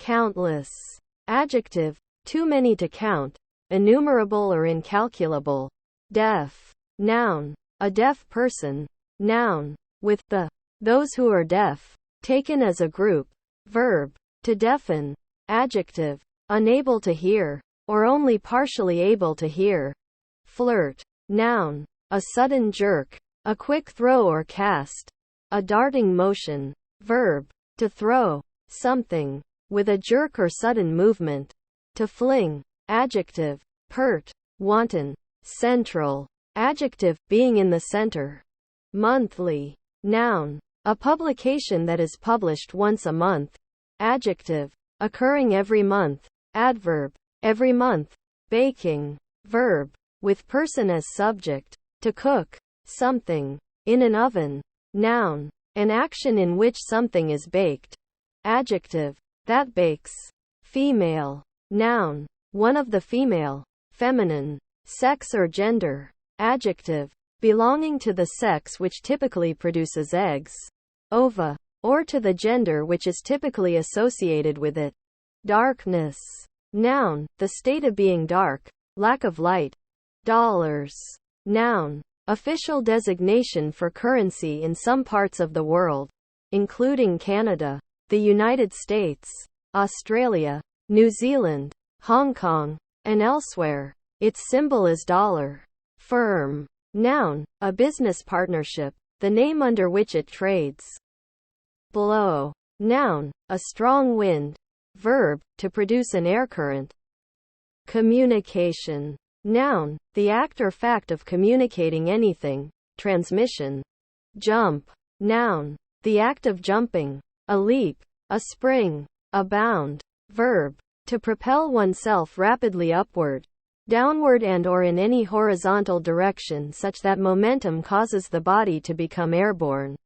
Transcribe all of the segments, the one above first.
countless. Adjective, too many to count, innumerable or incalculable. Deaf, noun, a deaf person. Noun, with the, those who are deaf, taken as a group. Verb, to deafen. Adjective, unable to hear, or only partially able to hear. Flirt, noun, a sudden jerk, a quick throw or cast, a darting motion. Verb, to throw something with a jerk or sudden movement. To fling. Adjective, pert, wanton, central. Adjective, being in the center. Monthly, noun, a publication that is published once a month. Adjective, occurring every month. Adverb, every month. Baking. Verb, with person as subject. To cook something in an oven. Noun, an action in which something is baked. Adjective, that bakes. Female, noun, one of the female, feminine, sex or gender. Adjective, belonging to the sex which typically produces eggs, ova, or to the gender which is typically associated with it. Darkness, noun, the state of being dark, lack of light. Dollars, noun, official designation for currency in some parts of the world, including Canada, the United States, Australia, New Zealand, Hong Kong, and elsewhere. Its symbol is dollar. Firm, noun, a business partnership, the name under which it trades. Blow, noun, a strong wind. Verb, to produce an air current. Communication, noun, the act or fact of communicating anything. Transmission. Jump, noun, the act of jumping. A leap, a spring, a bound. Verb, to propel oneself rapidly upward, downward and or in any horizontal direction such that momentum causes the body to become airborne.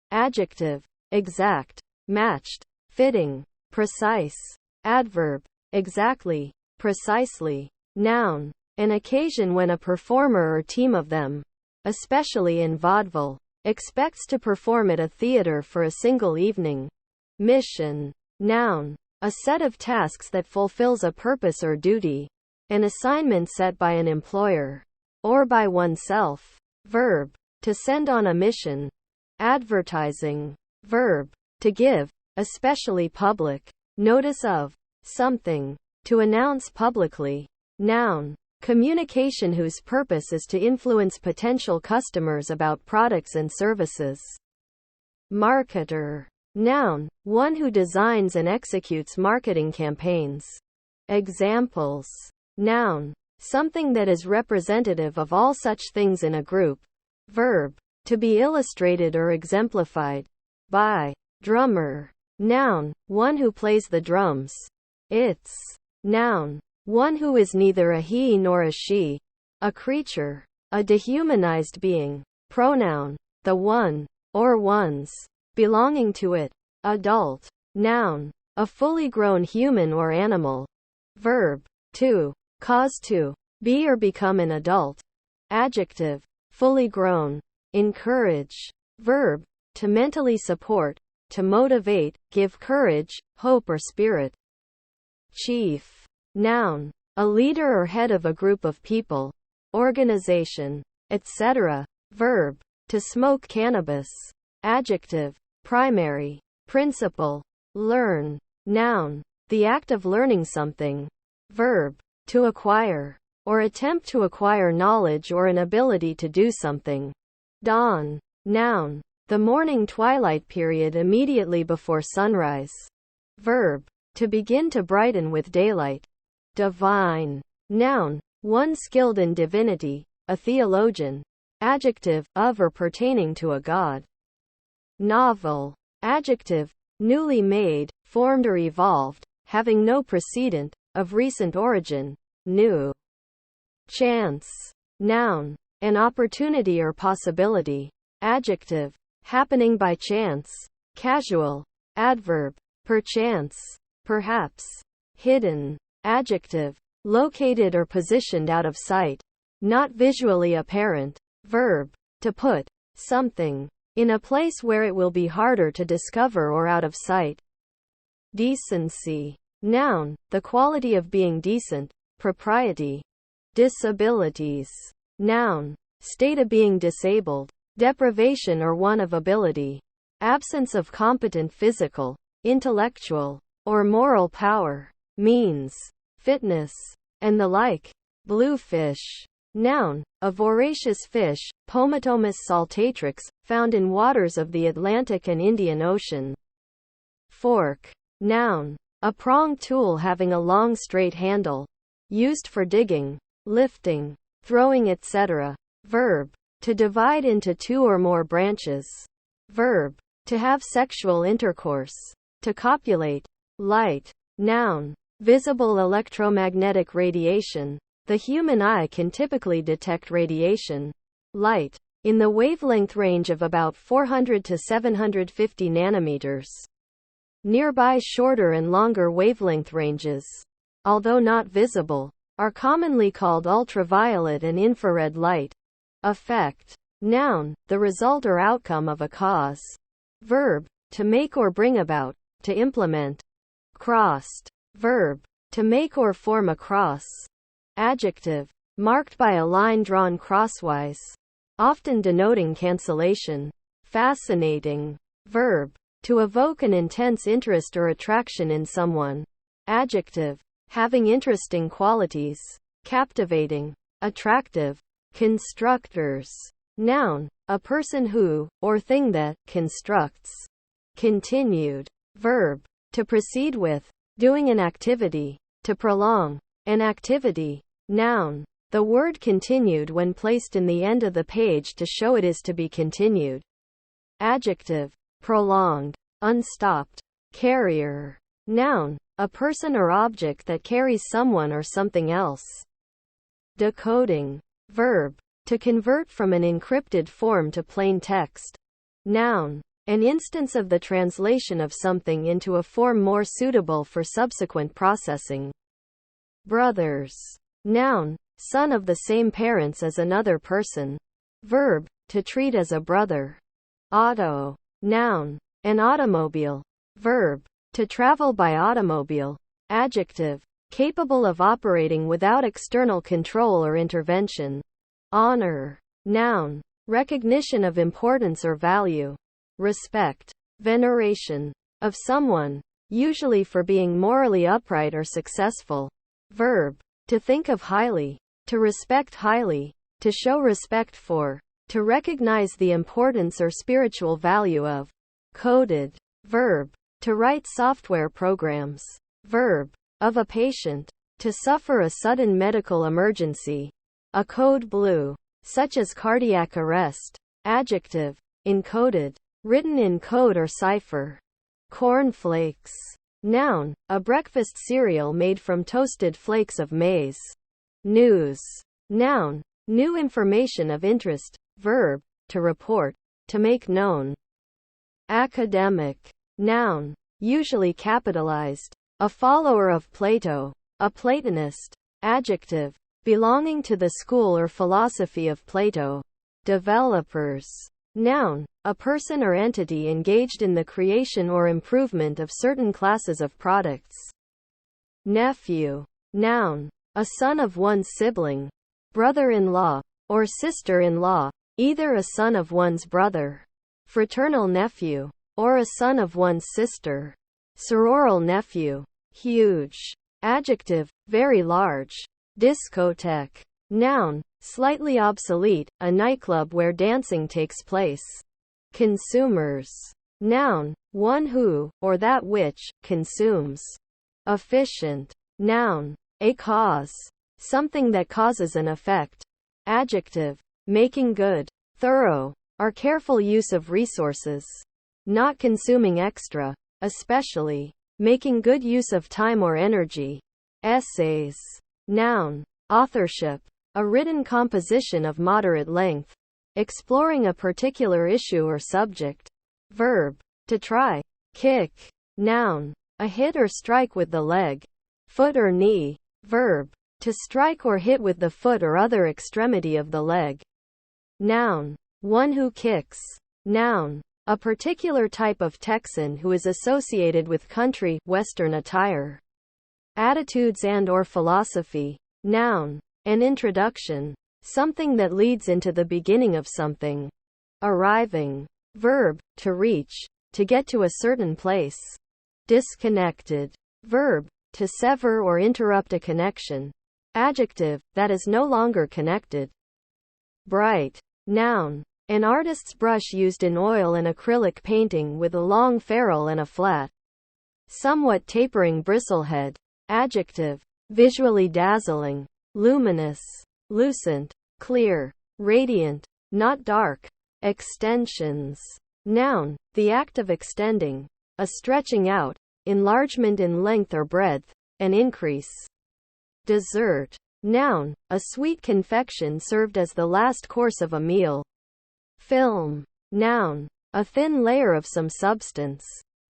Adjective, exact, matched, fitting, precise. Adverb, exactly, precisely. Noun, an occasion when a performer or team of them, especially in vaudeville, expects to perform at a theater for a single evening. Mission, noun, a set of tasks that fulfills a purpose or duty. An assignment set by an employer, or by oneself. Verb, to send on a mission. Advertising. Verb, to give, especially public, notice of something. To announce publicly. Noun, communication whose purpose is to influence potential customers about products and services. Marketer. Noun, one who designs and executes marketing campaigns. Examples. Noun, something that is representative of all such things in a group. Verb, to be illustrated or exemplified by. Drummer. Noun, one who plays the drums. It's. Noun, one who is neither a he nor a she. A creature. A dehumanized being. Pronoun, the one, or ones, belonging to it. Adult. Noun, a fully grown human or animal. Verb, to cause to be or become an adult. Adjective, fully grown. Encourage. Verb, to mentally support, to motivate, give courage, hope or spirit. Chief. Noun, a leader or head of a group of people, organization, etc. Verb, to smoke cannabis. Adjective, primary, principal. Learn. Noun, the act of learning something. Verb, to acquire, or attempt to acquire knowledge or an ability to do something. Dawn. Noun, the morning twilight period immediately before sunrise. Verb, to begin to brighten with daylight. Divine. Noun, one skilled in divinity, a theologian. Adjective, of or pertaining to a god. Novel. Adjective, newly made, formed or evolved, having no precedent, of recent origin, new. Chance. Noun, an opportunity or possibility. Adjective, happening by chance. Casual. Adverb, perchance, perhaps. Hidden. Adjective, located or positioned out of sight, not visually apparent. Verb, to put something in a place where it will be harder to discover or out of sight. Decency. Noun, the quality of being decent. Propriety. Disabilities. Noun, state of being disabled. Deprivation or want of ability. Absence of competent physical, intellectual, or moral power. Means. Fitness. And the like. Bluefish. Noun, a voracious fish, Pomatomys saltatrix, found in waters of the Atlantic and Indian Ocean. Fork. Noun, a pronged tool having a long straight handle. Used for digging, lifting, throwing, etc. Verb, to divide into two or more branches. Verb, to have sexual intercourse. To copulate. Light. Noun, visible electromagnetic radiation. The human eye can typically detect radiation, light, in the wavelength range of about 400 to 750 nanometers. Nearby shorter and longer wavelength ranges, although not visible, are commonly called ultraviolet and infrared light. Effect. Noun, the result or outcome of a cause. Verb, to make or bring about, to implement. Crossed. Verb, to make or form a cross. Adjective, marked by a line drawn crosswise, often denoting cancellation. Fascinating. Verb, to evoke an intense interest or attraction in someone. Adjective, having interesting qualities. Captivating. Attractive. Constructors. Noun, a person who, or thing that, constructs. Continued. Verb, to proceed with, doing an activity. To prolong an activity. Noun, the word continued when placed in the end of the page to show it is to be continued. Adjective, prolonged, unstopped. Carrier. Noun, a person or object that carries someone or something else. Decoding. Verb, to convert from an encrypted form to plain text. Noun, an instance of the translation of something into a form more suitable for subsequent processing. Brothers. Noun, son of the same parents as another person. Verb, to treat as a brother. Auto. Noun, an automobile. Verb, to travel by automobile. Adjective, capable of operating without external control or intervention. Honor. Noun, recognition of importance or value. Respect. Veneration. Of someone, usually for being morally upright or successful. Verb, to think of highly. To respect highly. To show respect for. To recognize the importance or spiritual value of. Coded. Verb, to write software programs. Verb, of a patient. To suffer a sudden medical emergency. A code blue, such as cardiac arrest. Adjective, encoded. Written in code or cipher. Cornflakes. Noun, a breakfast cereal made from toasted flakes of maize. News. Noun, new information of interest. Verb, to report, to make known. Academic. Noun, usually capitalized. A follower of Plato. A Platonist. Adjective, belonging to the school or philosophy of Plato. Developers. Noun, a person or entity engaged in the creation or improvement of certain classes of products. Nephew. Noun, a son of one's sibling. Brother-in-law, or sister-in-law, either a son of one's brother. Fraternal nephew, or a son of one's sister. Sororal nephew. Huge. Adjective, very large. Discotheque. Noun, slightly obsolete, a nightclub where dancing takes place. Consumers. Noun, one who, or that which, consumes. Efficient. Noun, a cause. Something that causes an effect. Adjective, making good, thorough, or careful use of resources. Not consuming extra, especially. Making good use of time or energy. Essays. Noun, authorship. A written composition of moderate length. Exploring a particular issue or subject. Verb, to try. Kick. Noun, a hit or strike with the leg, foot or knee. Verb, to strike or hit with the foot or other extremity of the leg. Noun, one who kicks. Noun, A particular type of Texan who is associated with country, Western attire. Attitudes and/or philosophy. Noun. An introduction. Something that leads into the beginning of something. Arriving. Verb. To reach. To get to a certain place. Disconnected. Verb. To sever or interrupt a connection. Adjective. That is no longer connected. Bright. Noun. An artist's brush used in oil and acrylic painting with a long ferrule and a flat, somewhat tapering bristlehead. Adjective. Visually dazzling. Luminous. Lucent. Clear. Radiant. Not dark. Extensions. Noun. The act of extending. A stretching out. Enlargement in length or breadth. An increase. Dessert. Noun. A sweet confection served as the last course of a meal. Film. Noun. A thin layer of some substance.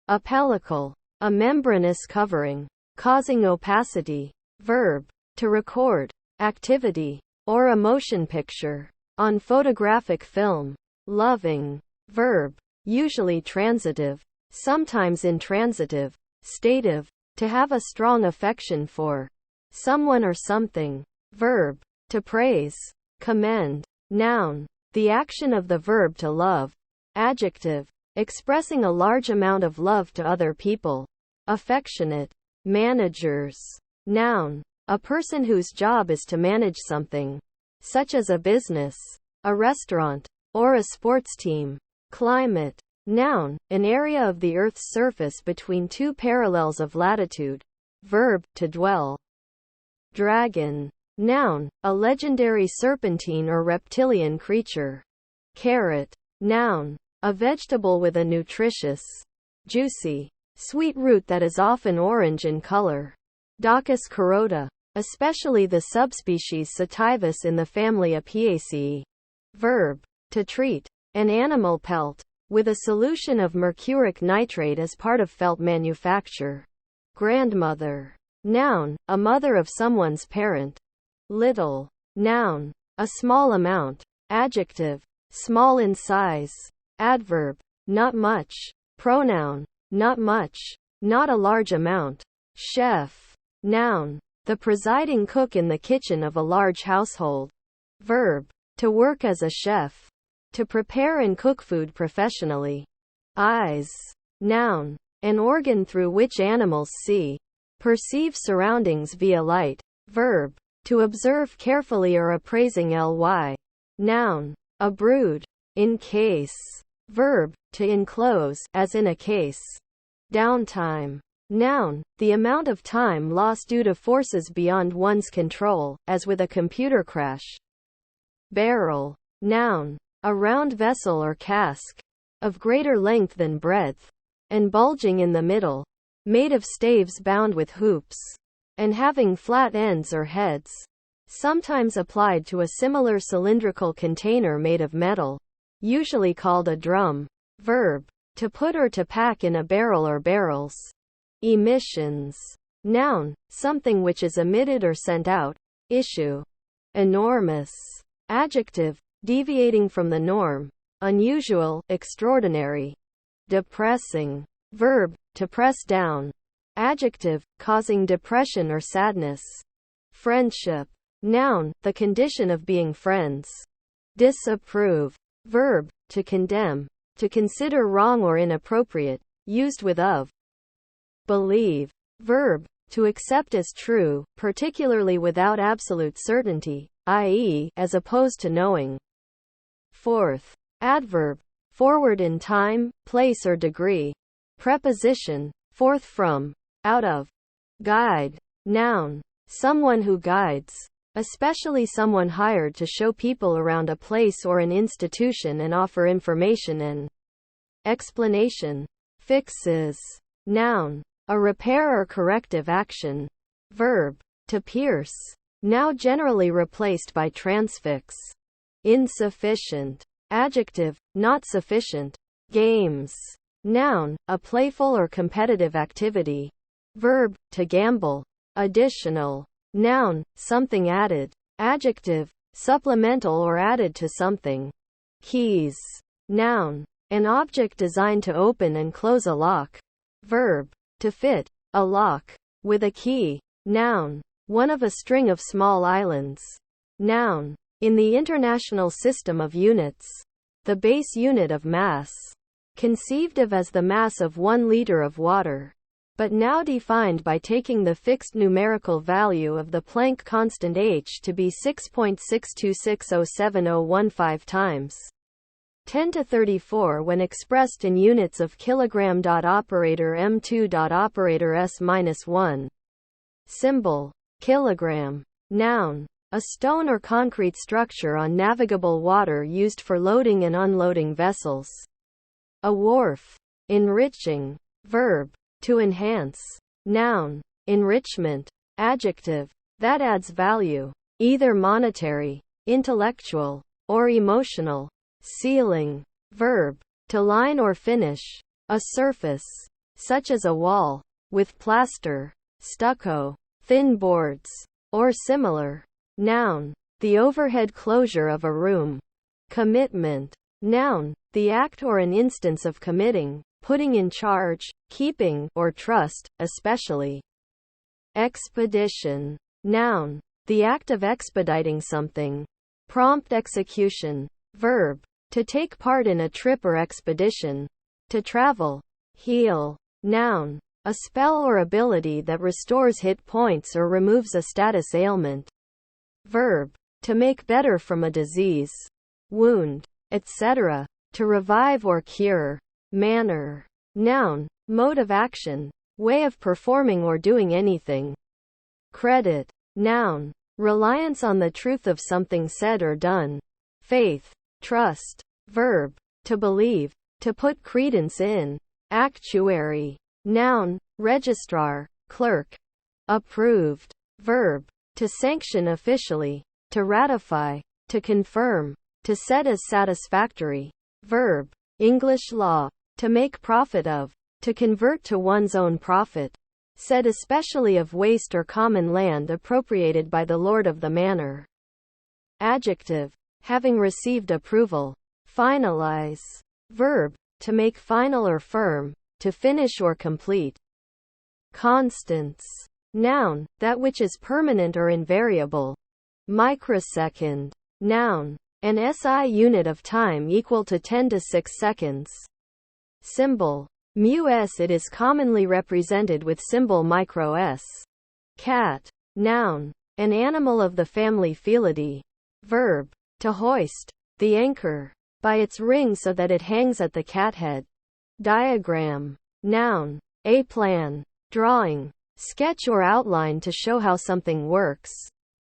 A pellicle. A membranous covering, causing opacity. Verb. To record. Activity. Or a motion picture. On photographic film. Loving. Verb. Usually transitive. Sometimes intransitive. Stative. To have a strong affection for someone or something. Verb. To praise. Commend. Noun. The action of the verb to love. Adjective. Expressing a large amount of love to other people. Affectionate. Managers. Noun. A person whose job is to manage something, such as a business, a restaurant, or a sports team. Climate. Noun. An area of the Earth's surface between two parallels of latitude. Verb. To dwell. Dragon. Noun. A legendary serpentine or reptilian creature. Carrot. Noun. A vegetable with a nutritious, juicy, sweet root that is often orange in color. Daucus carota. Especially the subspecies sativus in the family Apiaceae. Verb. To treat. An animal pelt, with a solution of mercuric nitrate as part of felt manufacture. Grandmother. Noun. A mother of someone's parent. Little. Noun. A small amount. Adjective. Small in size. Adverb. Not much. Pronoun. Not much. Not a large amount. Chef. Noun. The presiding cook in the kitchen of a large household. Verb. To work as a chef. To prepare and cook food professionally. Eyes. Noun. An organ through which animals see, perceive surroundings via light. Verb. To observe carefully or appraising ly. Noun. A brood. In case. Verb. To enclose, as in a case. Downtime. Noun. The amount of time lost due to forces beyond one's control, as with a computer crash. Barrel. Noun. A round vessel or cask, of greater length than breadth, and bulging in the middle, made of staves bound with hoops, and having flat ends or heads, sometimes applied to a similar cylindrical container made of metal, usually called a drum. Verb. To put or to pack in a barrel or barrels. Emissions. Noun. Something which is emitted or sent out. Issue. Enormous. Adjective. Deviating from the norm. Unusual, extraordinary. Depressing. Verb. To press down. Adjective. Causing depression or sadness. Friendship. Noun. The condition of being friends. Disapprove. Verb. To condemn. To consider wrong or inappropriate. Used with of. Believe. Verb. To accept as true, particularly without absolute certainty, i.e., as opposed to knowing. Fourth. Adverb. Forward in time, place or degree. Preposition. Forth from, out of. Guide. Noun. Someone who guides, especially someone hired to show people around a place or an institution and offer information and explanation. Fixes. Noun. A repair or corrective action. Verb. To pierce. Now generally replaced by transfix. Insufficient. Adjective. Not sufficient. Games. Noun. A playful or competitive activity. Verb. To gamble. Additional. Noun. Something added. Adjective. Supplemental or added to something. Keys. Noun. An object designed to open and close a lock. Verb. To fit a lock with a key. Noun. One of a string of small islands. Noun. In the international system of units, the base unit of mass. Conceived of as the mass of 1 liter of water, but now defined by taking the fixed numerical value of the Planck constant h to be 6.626070015 times 10 to 34 when expressed in units of kilogram. Operator m2. Operator s-1. Symbol. Kilogram. Noun. A stone or concrete structure on navigable water used for loading and unloading vessels. A wharf. Enriching. Verb. To enhance. Noun. Enrichment. Adjective. That adds value, either monetary, intellectual, or emotional. Ceiling. Verb. To line or finish a surface, such as a wall, with plaster, stucco, thin boards, or similar. Noun. The overhead closure of a room. Commitment. Noun. The act or an instance of committing, putting in charge, keeping, or trust, especially. Expedition. Noun. The act of expediting something. Prompt execution. Verb. To take part in a trip or expedition. To travel. Heal. Noun. A spell or ability that restores hit points or removes a status ailment. Verb. To make better from a disease, wound, etc. To revive or cure. Manner. Noun. Mode of action. Way of performing or doing anything. Credit. Noun. Reliance on the truth of something said or done. Faith. Trust. Verb. To believe. To put credence in. Actuary. Noun. Registrar. Clerk. Approved. Verb. To sanction officially. To ratify. To confirm. To set as satisfactory. Verb. English law. To make profit of. To convert to one's own profit. Said especially of waste or common land appropriated by the lord of the manor. Adjective. Having received approval. Finalize. Verb. To make final or firm. To finish or complete. Constants. Noun. That which is permanent or invariable. Microsecond. Noun. An SI unit of time equal to 10 to 6 seconds. Symbol. µs. It is commonly represented with symbol micro s. Cat. Noun. An animal of the family Felidae. Verb. To hoist the anchor by its ring so that it hangs at the cathead. Diagram. Noun. A plan, drawing, sketch or outline to show how something works,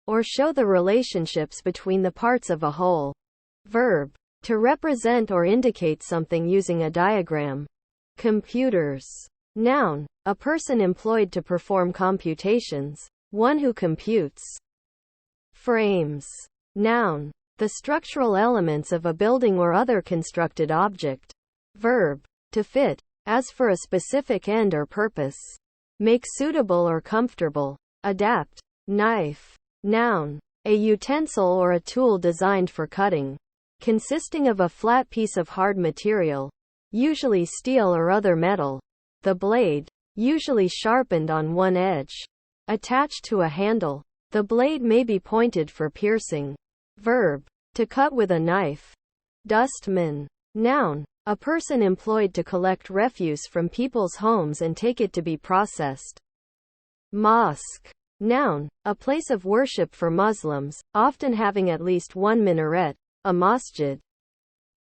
or show the relationships between the parts of a whole. Verb. To represent or indicate something using a diagram. Computers. Noun. A person employed to perform computations, one who computes. Frames. Noun. The structural elements of a building or other constructed object. Verb. To fit, as for a specific end or purpose. Make suitable or comfortable. Adapt. Knife. Noun. A utensil or a tool designed for cutting. Consisting of a flat piece of hard material, usually steel or other metal. The blade, usually sharpened on one edge, attached to a handle. The blade may be pointed for piercing. Verb. To cut with a knife. Dustman. Noun. A person employed to collect refuse from people's homes and take it to be processed. Mosque. Noun. A place of worship for Muslims, often having at least one minaret, a masjid.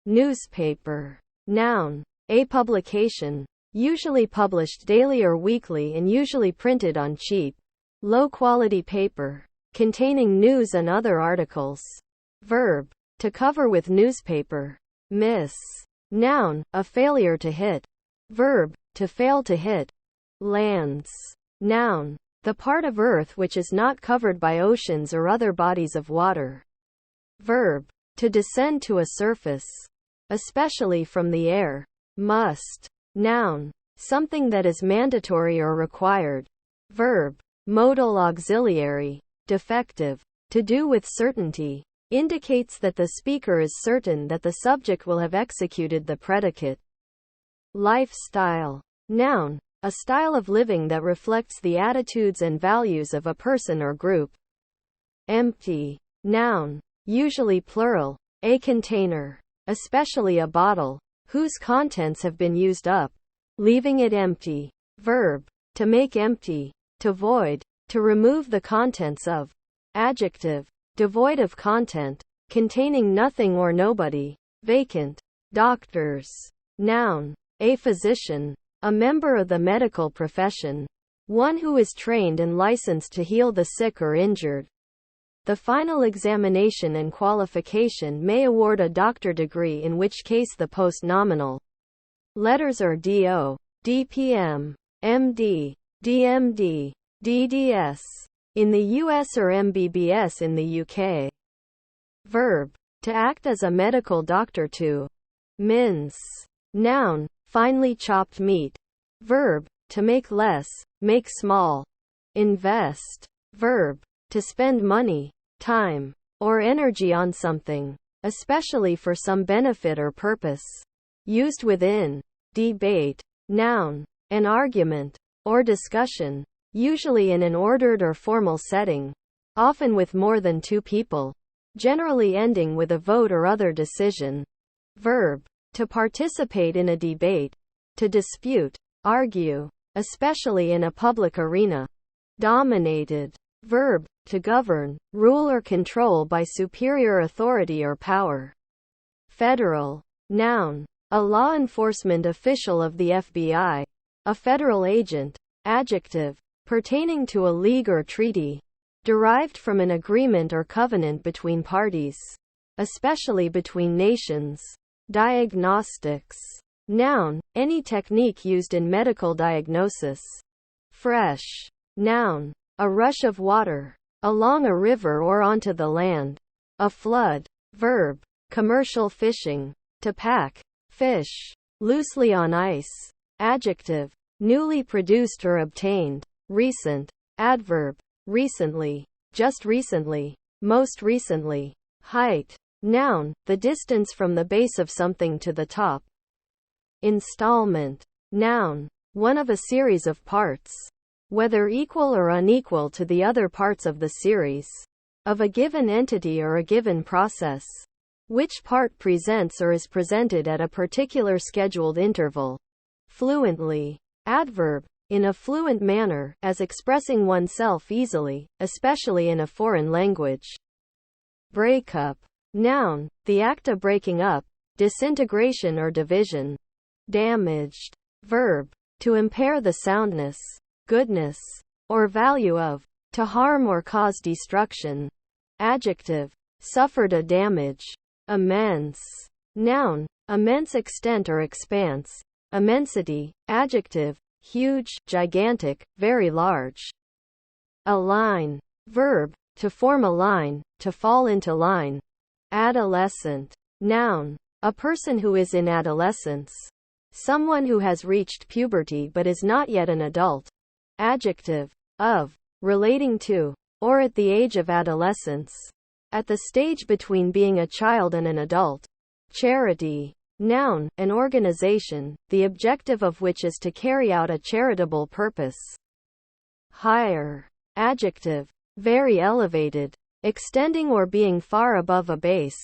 Newspaper. Noun. A publication, usually published daily or weekly and usually printed on cheap, low-quality paper, containing news and other articles. Verb. To cover with newspaper. Miss. Noun. A failure to hit. Verb. To fail to hit. Lands. Noun. The part of earth which is not covered by oceans or other bodies of water. Verb. To descend to a surface, especially from the air. Must. Noun. Something that is mandatory or required. Verb. Modal auxiliary. Defective. To do with certainty. indicates that the speaker is certain that the subject will have executed the predicate. Lifestyle. Noun. A style of living that reflects the attitudes and values of a person or group. Empty. Noun. Usually plural. A container, especially a bottle, whose contents have been used up, leaving it empty. Verb. To make empty. To void. To remove the contents of. Adjective. Devoid of content, containing nothing or nobody. Vacant. Doctors. Noun. A physician. A member of the medical profession. One who is trained and licensed to heal the sick or injured. The final examination and qualification may award a doctor degree, in which case the post-nominal letters are DO, DPM, MD, DMD, DDS in the US or MBBS in the UK. Verb. To act as a medical doctor. To mince. Noun. Finely chopped meat. Verb. To make less, make small. Invest. Verb. To spend money, time, or energy on something, especially for some benefit or purpose. Used within. Debate. Noun. An argument, or discussion, usually in an ordered or formal setting, often with more than two people, generally ending with a vote or other decision. Verb. To participate in a debate. To dispute, argue, especially in a public arena. Dominated. Verb. To govern, rule or control by superior authority or power. Federal. Noun. A law enforcement official of the FBI. A federal agent. Adjective. Pertaining to a league or treaty. Derived from an agreement or covenant between parties, especially between nations. Diagnostics. Noun. Any technique used in medical diagnosis. Fresh. Noun. A rush of water, along a river or onto the land. A flood. Verb. Commercial fishing. To pack fish loosely on ice. Adjective. Newly produced or obtained. Recent. Adverb. Recently. Just recently. Most recently. Height. Noun. The distance from the base of something to the top. Installment. Noun. One of a series of parts, whether equal or unequal to the other parts of the series, of a given entity or a given process. Which part presents or is presented at a particular scheduled interval. Fluently. Adverb. In a fluent manner, as expressing oneself easily, especially in a foreign language. Breakup. Noun. The act of breaking up, disintegration or division. Damaged. Verb. To impair the soundness, goodness, or value of. To harm or cause destruction. Adjective. Suffered a damage. Immense. Noun. Immense extent or expanse. Immensity. Adjective. Huge, gigantic, very large. Align. Verb. To form a line, to fall into line. Adolescent. Noun. A person who is in adolescence. Someone who has reached puberty but is not yet an adult. Adjective. Of. Relating to, or at the age of adolescence. At the stage between being a child and an adult. Charity. Noun. An organization, the objective of which is to carry out a charitable purpose. Higher. Adjective. Very elevated, extending or being far above a base.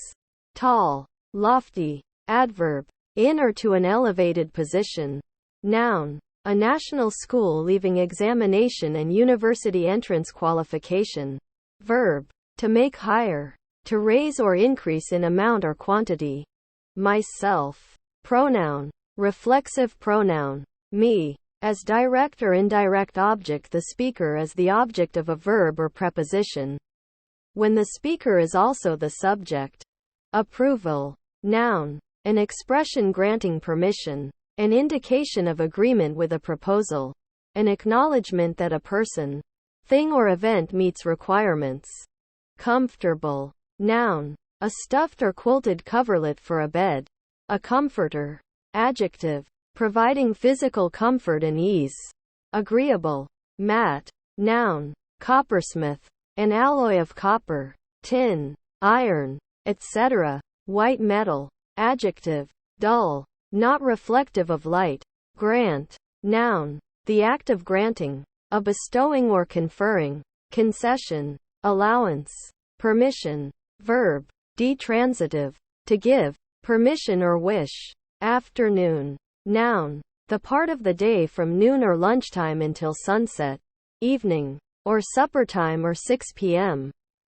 Tall. Lofty. Adverb. In or to an elevated position. Noun. A national school leaving examination and university entrance qualification. Verb. To make higher. To raise or increase in amount or quantity. Myself. Pronoun. Reflexive pronoun. Me. As direct or indirect object, the speaker as the object of a verb or preposition, when the speaker is also the subject. Approval. Noun. An expression granting permission. An indication of agreement with a proposal. An acknowledgement that a person, thing or event meets requirements. Comfortable. Noun. A stuffed or quilted coverlet for a bed. A comforter. Adjective. Providing physical comfort and ease. Agreeable. Mat. Noun. Coppersmith. An alloy of copper. Tin. iron, etc. White metal. Adjective. Dull, not reflective of light. Grant. Noun. The act of granting, a bestowing or conferring. Concession. Allowance. Permission. Verb. Detransitive. To give, permission or wish. Afternoon. Noun. The part of the day from noon or lunchtime until sunset. Evening. Or supper time or 6 p.m.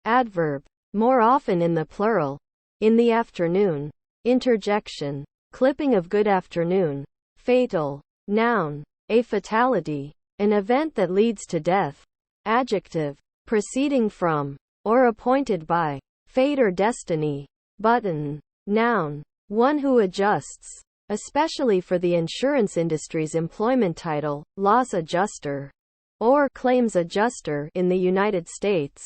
Adverb. More often in the plural. In the afternoon. Interjection. Clipping of good afternoon. Fatal. Noun. A fatality. An event that leads to death. Adjective. Proceeding from, or appointed by, fate or destiny. Button. Noun. One who adjusts. Especially for the insurance industry's employment title, loss adjuster. Or claims adjuster in the United States.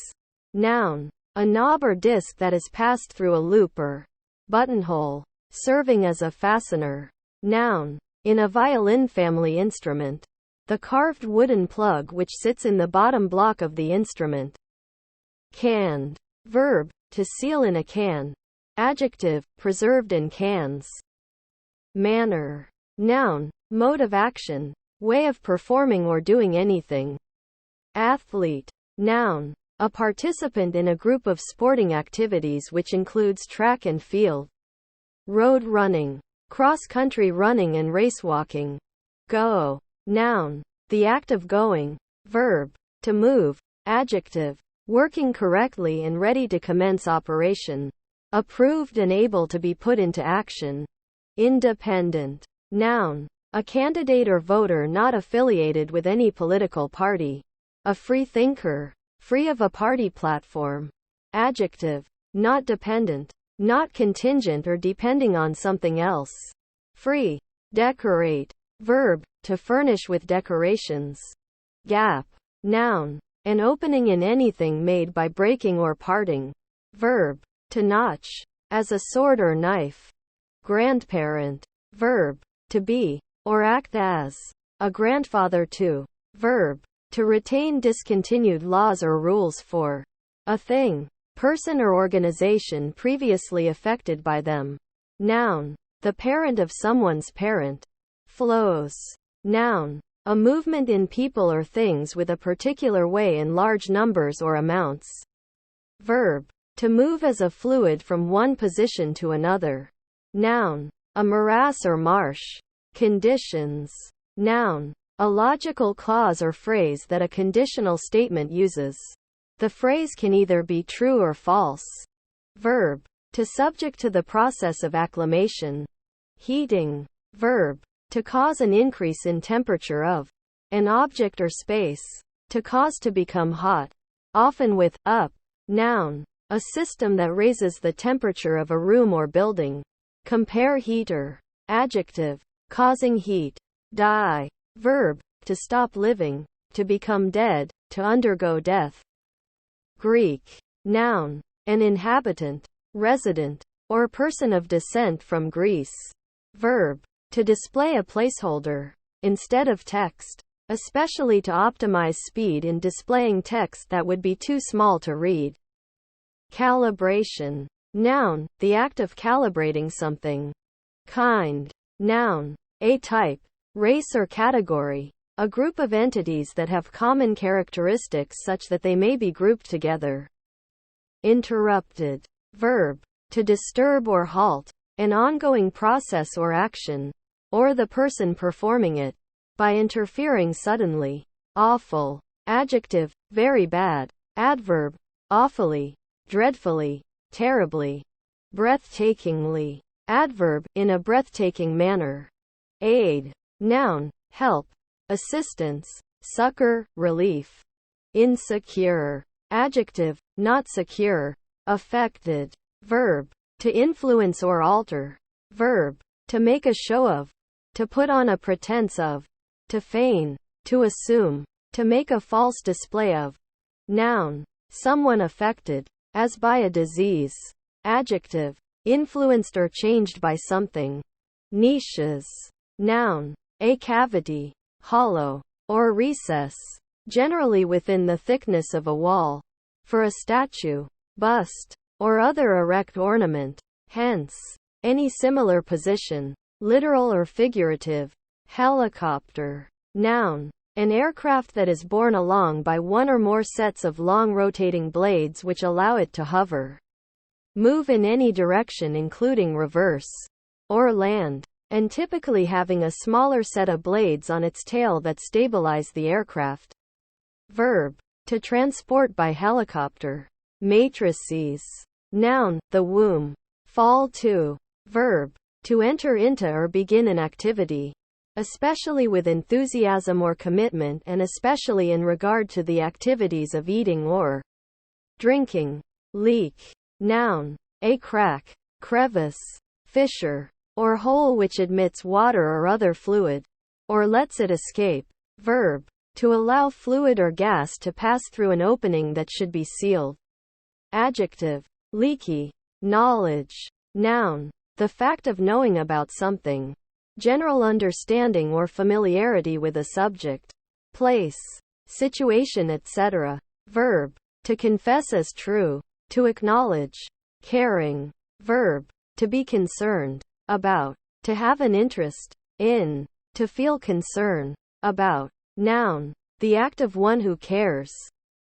Noun. A knob or disc that is passed through a loop or buttonhole, serving as a fastener. Noun. In a violin family instrument. The carved wooden plug which sits in the bottom block of the instrument. Canned. Verb. To seal in a can. Adjective. Preserved in cans. Manner. Noun. Mode of action. Way of performing or doing anything. Athlete. Noun. A participant in a group of sporting activities which includes track and field. Road running. Cross-country running and racewalking. Go. Noun. The act of going. Verb. To move. Adjective. Working correctly and ready to commence operation. Approved and able to be put into action. Independent. Noun. A candidate or voter not affiliated with any political party. A free thinker. Free of a party platform. Adjective. Not dependent. Not contingent or depending on something else. Free. Decorate. Verb. To furnish with decorations. Gap. Noun. An opening in anything made by breaking or parting. Verb. To notch. As a sword or knife. Grandparent. Verb. To be, or act as. A grandfather to. Verb. To retain discontinued laws or rules for. A thing, person or organization previously affected by them. Noun. The parent of someone's parent. Flows. Noun. A movement in people or things with a particular way in large numbers or amounts. Verb. To move as a fluid from one position to another. Noun. A morass or marsh. Conditions. Noun. A logical clause or phrase that a conditional statement uses. The phrase can either be true or false. Verb. To subject to the process of acclimation. Heating. Verb. To cause an increase in temperature of an object or space. To cause to become hot. Often with up. Noun. A system that raises the temperature of a room or building. Compare heater. Adjective. Causing heat. Die. Verb. To stop living. To become dead. To undergo death. Greek. Noun. An inhabitant, resident, or person of descent from Greece. Verb. To display a placeholder instead of text, especially to optimize speed in displaying text that would be too small to read. Calibration. Noun. The act of calibrating something. Kind. Noun. A type, race or category. A group of entities that have common characteristics such that they may be grouped together. Interrupted. Verb. To disturb or halt. An ongoing process or action, or the person performing it, by interfering suddenly. Awful. Adjective. Very bad. Adverb. Awfully. Dreadfully. Terribly. Breathtakingly. Adverb. In a breathtaking manner. Aid. Noun. Help. Assistance. Succor. Relief. Insecure. Adjective. Not secure. Affected. Verb. To influence or alter. Verb. To make a show of. To put on a pretense of. To feign. To assume. To make a false display of. Noun. Someone affected, as by a disease. Adjective. Influenced or changed by something. Niches. Noun. A cavity, hollow, or recess, generally within the thickness of a wall. For a statue, bust, or other erect ornament. Hence, any similar position, literal or figurative. Helicopter. Noun. An aircraft that is borne along by one or more sets of long rotating blades which allow it to hover, move in any direction including reverse, or land, and typically having a smaller set of blades on its tail that stabilize the aircraft. Verb. To transport by helicopter. Matrices. Noun. The womb. Fall to. Verb. To enter into or begin an activity, especially with enthusiasm or commitment, and especially in regard to the activities of eating or drinking. Leak. Noun. A crack, crevice, fissure, or hole which admits water or other fluid, or lets it escape. Verb. To allow fluid or gas to pass through an opening that should be sealed. Adjective. Leaky. Knowledge. Noun. The fact of knowing about something. General understanding or familiarity with a subject, place, situation, etc. Verb. To confess as true. To acknowledge. Caring. Verb. To be concerned about. To have an interest in. To feel concern about. Noun. The act of one who cares.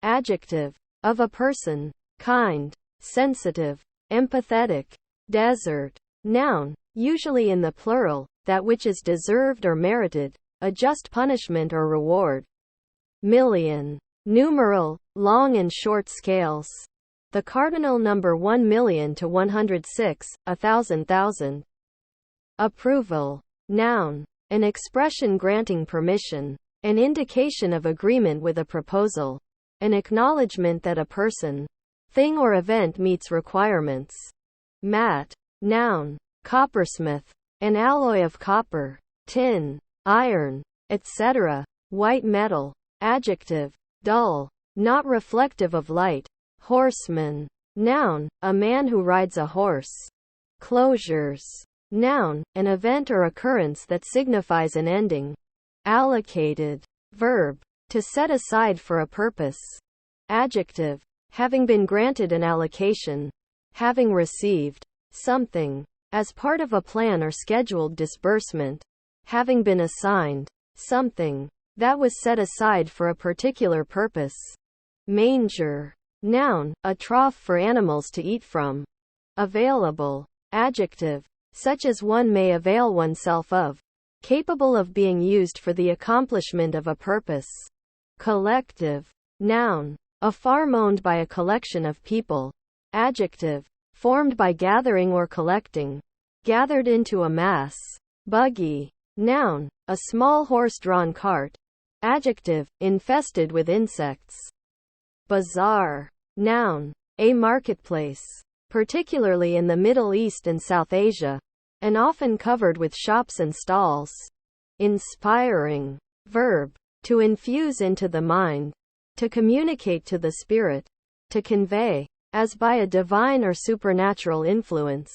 Adjective. Of a person. Kind. Sensitive. Empathetic. Desert. Noun. Usually in the plural. That which is deserved or merited, a just punishment or reward. Million. Numeral, long and short scales. The cardinal number 1,000,000 to 106, 1,000,000. Approval. Noun. An expression granting permission. An indication of agreement with a proposal. An acknowledgement that a person, thing or event meets requirements. Matte. Noun. Coppersmith. An alloy of copper, tin, iron, etc. White metal. Adjective. Dull. Not reflective of light. Horseman. Noun. A man who rides a horse. Closures. Noun. An event or occurrence that signifies an ending. Allocated. Verb. To set aside for a purpose. Adjective. Having been granted an allocation. Having received something as part of a plan or scheduled disbursement. Having been assigned something that was set aside for a particular purpose. Manger. Noun. A trough for animals to eat from. Available. Adjective. Such as one may avail oneself of. Capable of being used for the accomplishment of a purpose. Collective. Noun. A farm owned by a collection of people. Adjective. Formed by gathering or collecting. Gathered into a mass. Buggy. Noun. A small horse-drawn cart. Adjective. Infested with insects. Bazaar. Noun. A marketplace. Particularly in the Middle East and South Asia. And often covered with shops and stalls. Inspiring. Verb. To infuse into the mind. To communicate to the spirit. To convey, as by a divine or supernatural influence.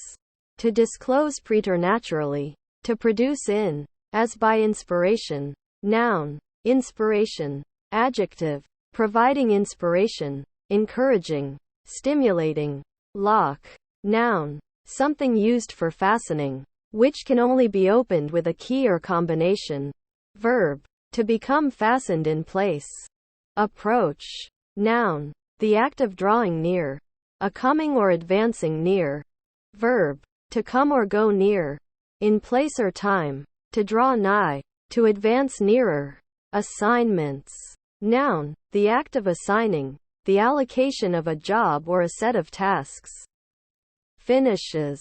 To disclose preternaturally. To produce in, as by inspiration. Noun. Inspiration. Adjective. Providing inspiration. Encouraging. Stimulating. Lock. Noun. Something used for fastening, which can only be opened with a key or combination. Verb. To become fastened in place. Approach. Noun. The act of drawing near. A coming or advancing near. Verb. To come or go near. In place or time. To draw nigh. To advance nearer. Assignments. Noun. The act of assigning. The allocation of a job or a set of tasks. Finishes.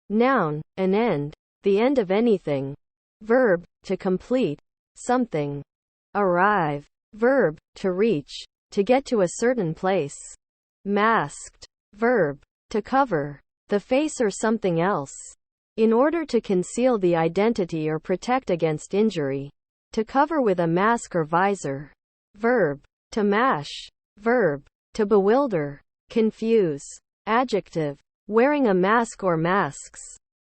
Noun. An end. The end of anything. Verb. To complete something. Arrive. Verb. To reach. To get to a certain place. Masked. Verb. To cover the face or something else. In order to conceal the identity or protect against injury. To cover with a mask or visor. Verb. To mash. Verb. To bewilder. Confuse. Adjective. Wearing a mask or masks.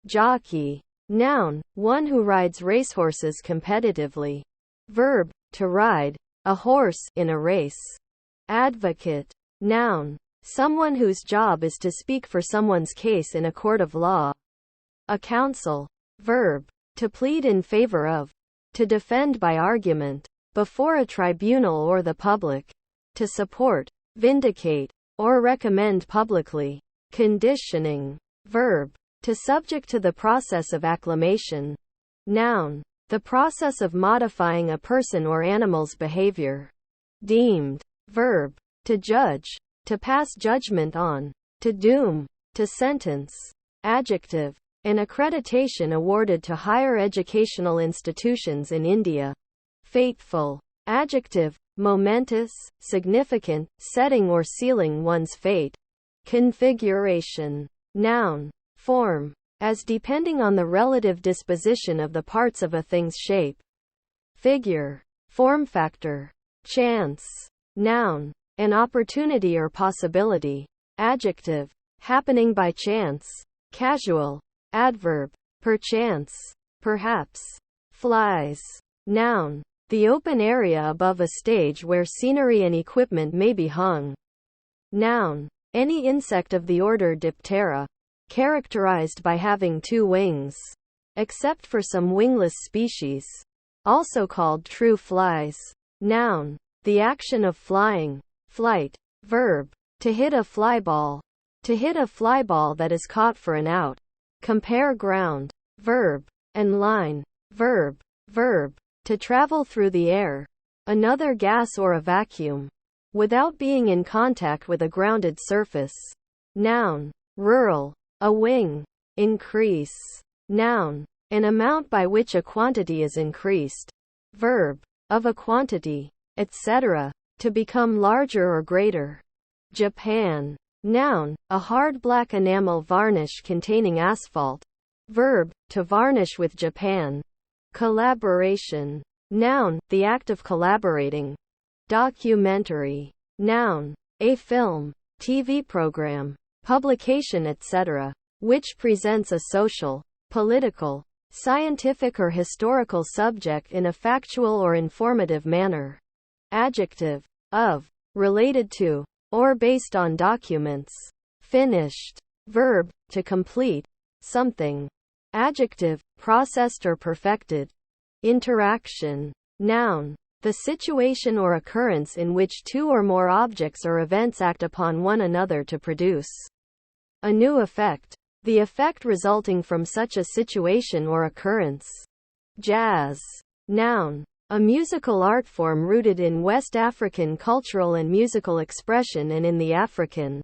Jockey. Noun. One who rides racehorses competitively. Verb. To ride a horse in a race. Advocate. Noun. Someone whose job is to speak for someone's case in a court of law. A counsel. Verb. To plead in favor of. To defend by argument. Before a tribunal or the public. To support, vindicate, or recommend publicly. Conditioning. Verb. To subject to the process of acclimation. Noun. The process of modifying a person or animal's behavior. Deemed. Verb. To judge. To pass judgment on. To doom. To sentence. Adjective. An accreditation awarded to higher educational institutions in India. Fateful. Adjective. Momentous, significant, setting or sealing one's fate. Configuration. Noun. Form. As depending on the relative disposition of the parts of a thing's shape. Figure. Form factor. Chance. Noun. An opportunity or possibility. Adjective. Happening by chance. Casual. Adverb. Perchance. Perhaps. Flies. Noun. The open area above a stage where scenery and equipment may be hung. Noun. Any insect of the order Diptera, characterized by having 2 wings, except for some wingless species, also called true flies. Noun. The action of flying. Flight. Verb. To hit a fly ball. To hit a fly ball that is caught for an out. Compare ground. Verb. And line. Verb. Verb. To travel through the air, another gas or a vacuum, without being in contact with a grounded surface. Noun. Rural. A wing. Increase. Noun. An amount by which a quantity is increased. Verb. Of a quantity, etc. To become larger or greater. Japan. Noun. A hard black enamel varnish containing asphalt. Verb. To varnish with Japan. Collaboration. Noun. The act of collaborating. Documentary. Noun. A film, TV program, publication etc., which presents a social, political, scientific or historical subject in a factual or informative manner. Adjective. Of, related to, or based on documents. Finished. Verb. To complete something. Adjective. Processed or perfected. Interaction. Noun. The situation or occurrence in which 2 or more objects or events act upon one another to produce a new effect. The effect resulting from such a situation or occurrence. Jazz. Noun. A musical art form rooted in West African cultural and musical expression and in the African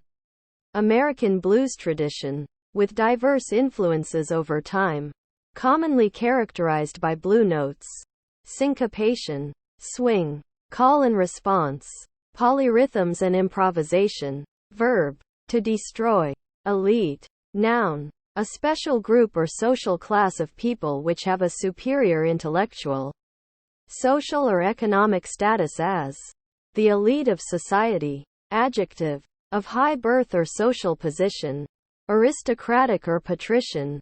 American blues tradition, with diverse influences over time. Commonly characterized by blue notes, syncopation, swing, call and response, polyrhythms and improvisation. Verb. To destroy. Elite. Noun. A special group or social class of people which have a superior intellectual, social or economic status as the elite of society. Adjective. Of high birth or social position. Aristocratic or patrician.